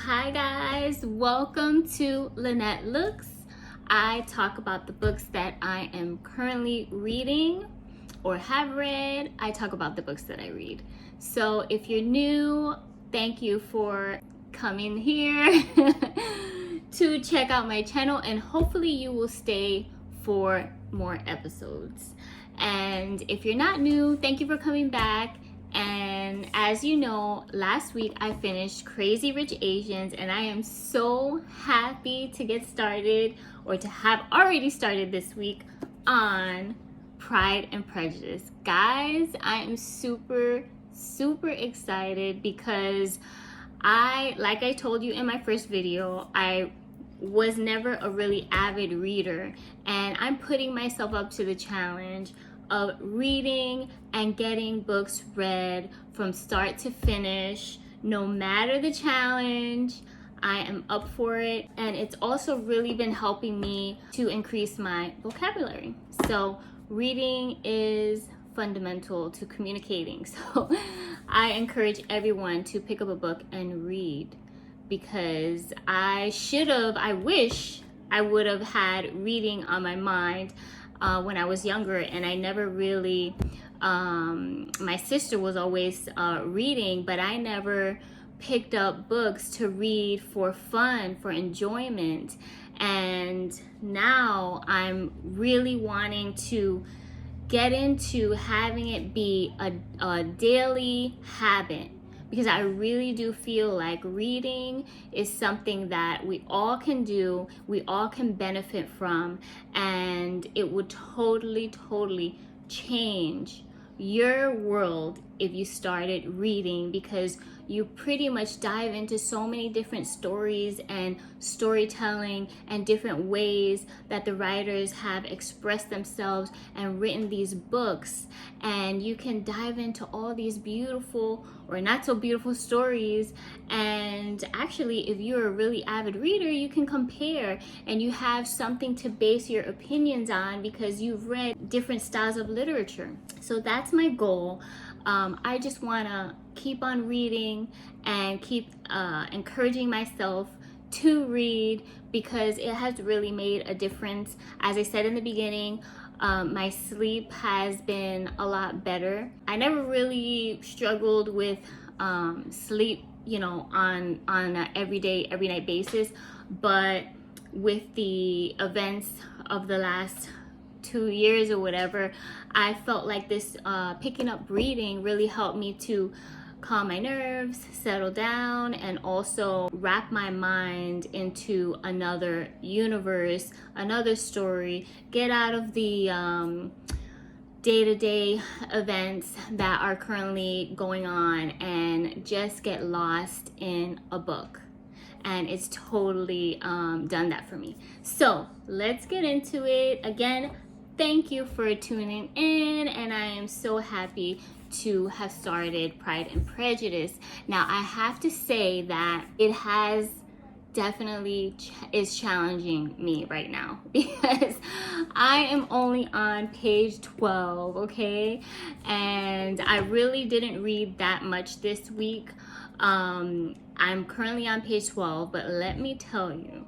Hi guys, welcome to Lenette Looks. I talk about the books that I am currently reading or have read. I talk about the books that I read. So if you're new, thank you for coming here to check out my channel, and hopefully you will stay for more episodes. And if you're not new, thank you for coming back. And as you know, last week I finished Crazy Rich Asians, and I am so happy to get started, or to have already started this week, on Pride and Prejudice. Guys, I am super excited because like I told you in my first video, I was never a really avid reader, and I'm putting myself up to the challenge of reading and getting books read from start to finish. No matter the challenge, I am up for it, and it's also really been helping me to increase my vocabulary. So reading is fundamental to communicating, so I encourage everyone to pick up a book and read, because I wish I would have had reading on my mind when I was younger, and I never really, my sister was always reading, but I never picked up books to read for fun, for enjoyment. And now I'm really wanting to get into having it be a daily habit, because I really do feel like reading is something that we all can do, we all can benefit from, and it would totally change your world if you started reading, because you pretty much dive into so many different stories and storytelling and different ways that the writers have expressed themselves and written these books, and you can dive into all these beautiful or not so beautiful stories. And actually, if you're a really avid reader, you can compare, and you have something to base your opinions on because you've read different styles of literature. So that's my goal. I just want to keep on reading and keep encouraging myself to read, because it has really made a difference. As I said in the beginning, my sleep has been a lot better. I never really struggled with sleep, on an every night basis, but with the events of the last 2 years or whatever, I felt like this picking up reading really helped me to calm my nerves, settle down, and also wrap my mind into another universe, another story, get out of the day-to-day events that are currently going on, and just get lost in a book. And it's totally done that for me. So let's get into it. Again, thank you for tuning in, and I am so happy to have started Pride and Prejudice. Now, I have to say that it has definitely is challenging me right now, because I am only on page 12, okay? And I really didn't read that much this week. I'm currently on page 12, but let me tell you,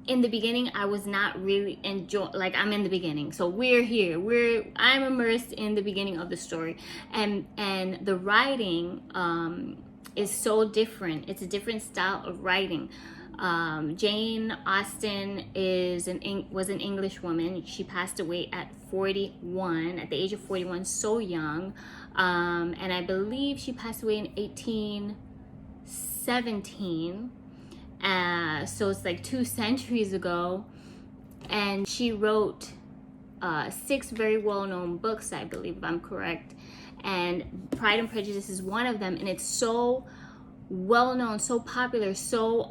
in the beginning, I was not really enjoying, like, I'm in the beginning. So we're here, I'm immersed in the beginning of the story. And the writing is so different. It's a different style of writing. Jane Austen was an English woman. She passed away at the age of 41, so young. And I believe she passed away in 1817. So it's like 2 centuries ago, and she wrote 6 very well-known books, I believe, if I'm correct, and Pride and Prejudice is one of them. And it's so well-known, so popular, so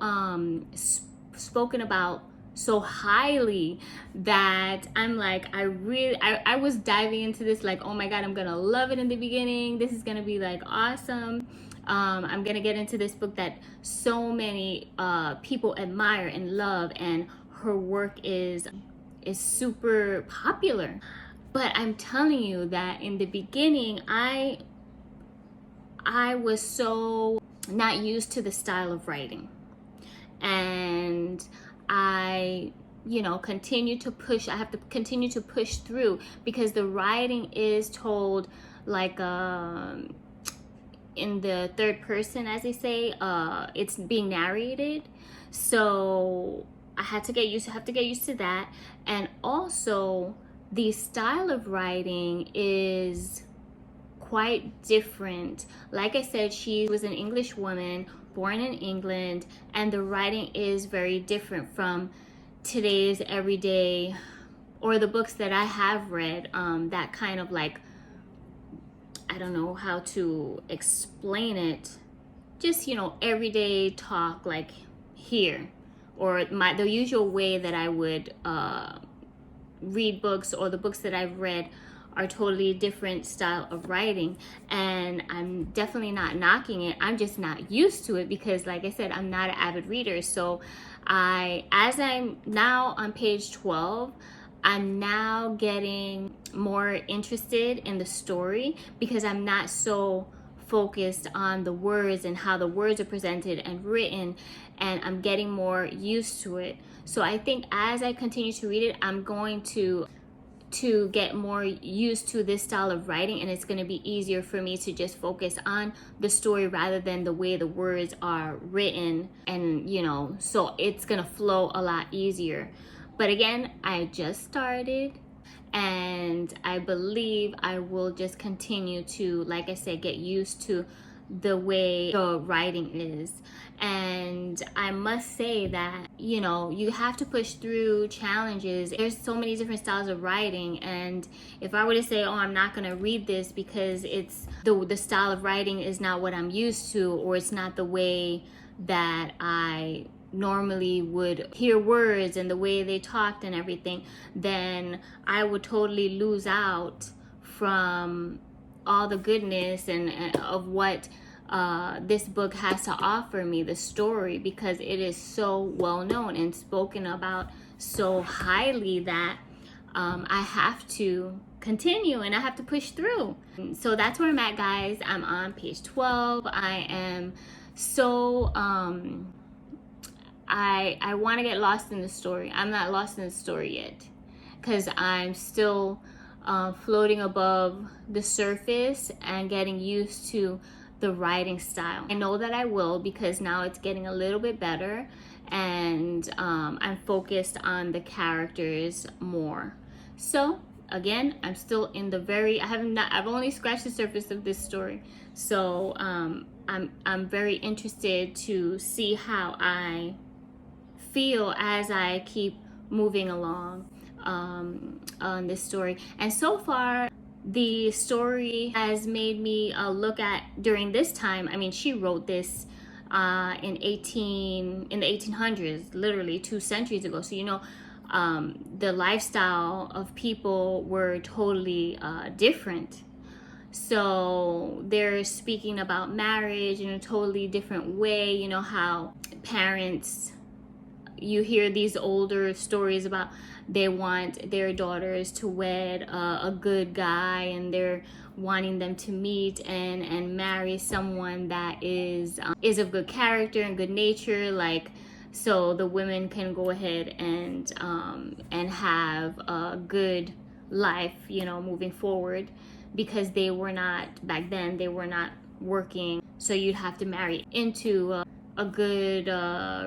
spoken about so highly, that I'm like, I was diving into this like, oh my god, I'm gonna love it in the beginning, this is gonna be like awesome. I'm gonna get into this book that so many people admire and love, and her work is super popular. But I'm telling you that in the beginning, I I was so not used to the style of writing, and I continue to push. I have to continue to push through because the writing is told like in the third person, as they say. It's being narrated, so I have to get used to that. And also the style of writing is quite different. Like I said, she was an English woman born in England, and the writing is very different from today's everyday, or the books that I have read, that kind of like, I don't know how to explain it, just everyday talk, like here, or the usual way that I would read books, or the books that I've read are totally different style of writing. And I'm definitely not knocking it, I'm just not used to it because, like I said, I'm not an avid reader. So as I'm now on page 12, I'm now getting more interested in the story because I'm not so focused on the words and how the words are presented and written, and I'm getting more used to it. So I think as I continue to read it, I'm going to get more used to this style of writing, and it's going to be easier for me to just focus on the story rather than the way the words are written. And so it's going to flow a lot easier. But again, I just started, and I believe I will just continue to, like I said, get used to the way the writing is. And I must say that you have to push through challenges. There's so many different styles of writing, and if I were to say, oh, I'm not going to read this because it's the style of writing is not what I'm used to, or it's not the way that I normally would hear words and the way they talked and everything, then I would totally lose out from all the goodness and of what this book has to offer me, the story, because it is so well known and spoken about so highly that I have to continue and I have to push through. So that's where I'm at, guys. I'm on page 12. I am so I want to get lost in the story. I'm not lost in the story yet because I'm still floating above the surface and getting used to the writing style. I know that I will, because now it's getting a little bit better, and I'm focused on the characters more. So again, I'm still in the I've only scratched the surface of this story. So I'm very interested to see how I feel as I keep moving along on this story. And so far, the story has made me look at, during this time, I mean, she wrote this in the 1800s, literally 2 centuries ago. So the lifestyle of people were totally different. So they're speaking about marriage in a totally different way. How parents, you hear these older stories about they want their daughters to wed a good guy, and they're wanting them to meet and marry someone that is of good character and good nature, like, so the women can go ahead and have a good life, moving forward, because they were not, back then, they were not working. So you'd have to marry into a good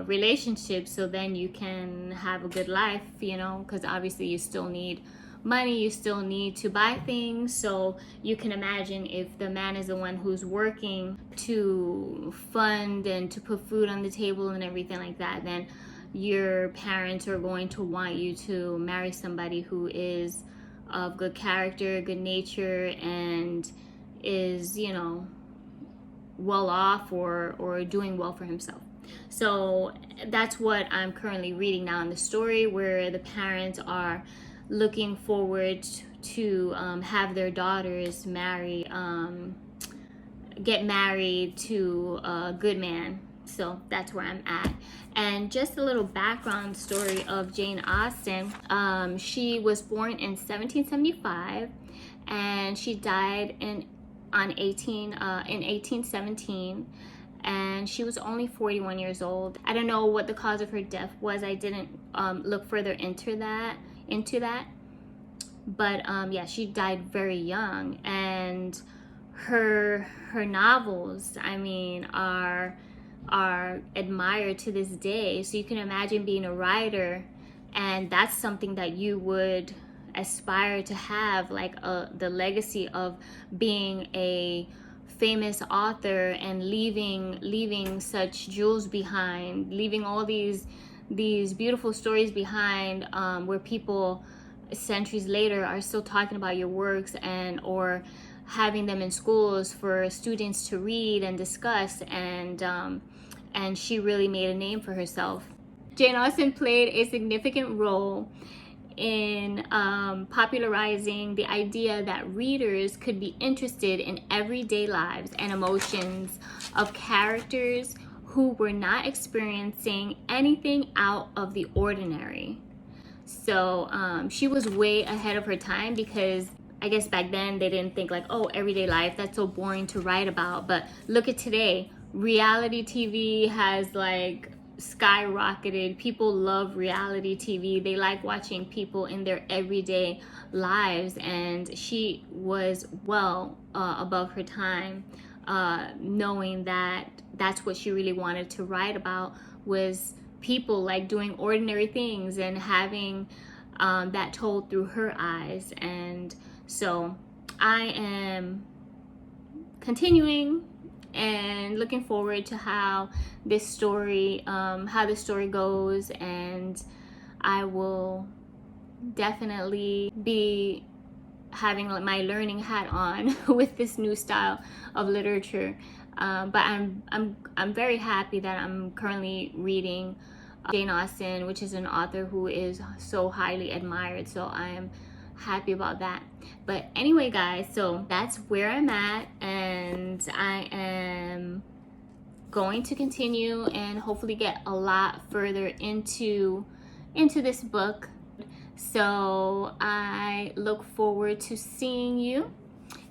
relationship, so then you can have a good life, because obviously you still need money, you still need to buy things. So you can imagine, if the man is the one who's working to fund and to put food on the table and everything like that, then your parents are going to want you to marry somebody who is of good character, good nature, and is well off, or doing well for himself. So that's what I'm currently reading now in the story, where the parents are looking forward to have their daughters get married to a good man. So that's where I'm at. And just a little background story of Jane Austen. She was born in 1775, and she died in in 1817, and she was only 41 years old. I don't know what the cause of her death was. I didn't look further into that. But yeah, she died very young, and her novels, I mean, are admired to this day. So you can imagine being a writer, and that's something that you would aspire to have, like the legacy of being a famous author and leaving such jewels behind, leaving all these beautiful stories behind, where people centuries later are still talking about your works, and or having them in schools for students to read and discuss. And she really made a name for herself. Jane Austen played a significant role in popularizing the idea that readers could be interested in everyday lives and emotions of characters who were not experiencing anything out of the ordinary. So she was way ahead of her time, because I guess back then they didn't think like, oh, everyday life, that's so boring to write about. But look at today. Reality TV has like skyrocketed. People love reality TV. They like watching people in their everyday lives, and she was well above her time, knowing that that's what she really wanted to write about, was people like doing ordinary things and having that told through her eyes. And so I am continuing and looking forward to how this story goes, and I will definitely be having my learning hat on with this new style of literature. But I'm very happy that I'm currently reading Jane Austen, which is an author who is so highly admired. So I am happy about that. But anyway, guys, so that's where I'm at, and I am going to continue and hopefully get a lot further into this book. So I look forward to seeing you,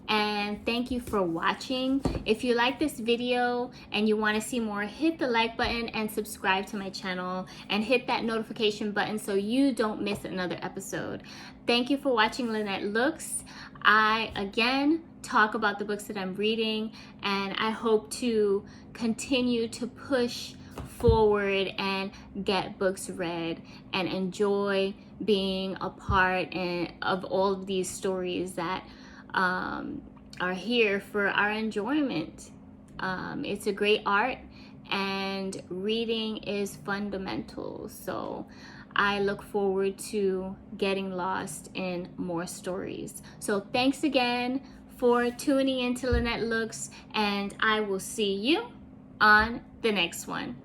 and thank you for watching. If you like this video and you want to see more, hit the like button and subscribe to my channel, and hit that notification button so you don't miss another episode. Thank you for watching Lenette Looks. I again talk about the books that I'm reading, and I hope to continue to push forward and get books read and enjoy being a part of all of these stories that are here for our enjoyment. It's a great art, and reading is fundamental. So I look forward to getting lost in more stories. So thanks again for tuning in to Lenette Looks, and I will see you on the next one.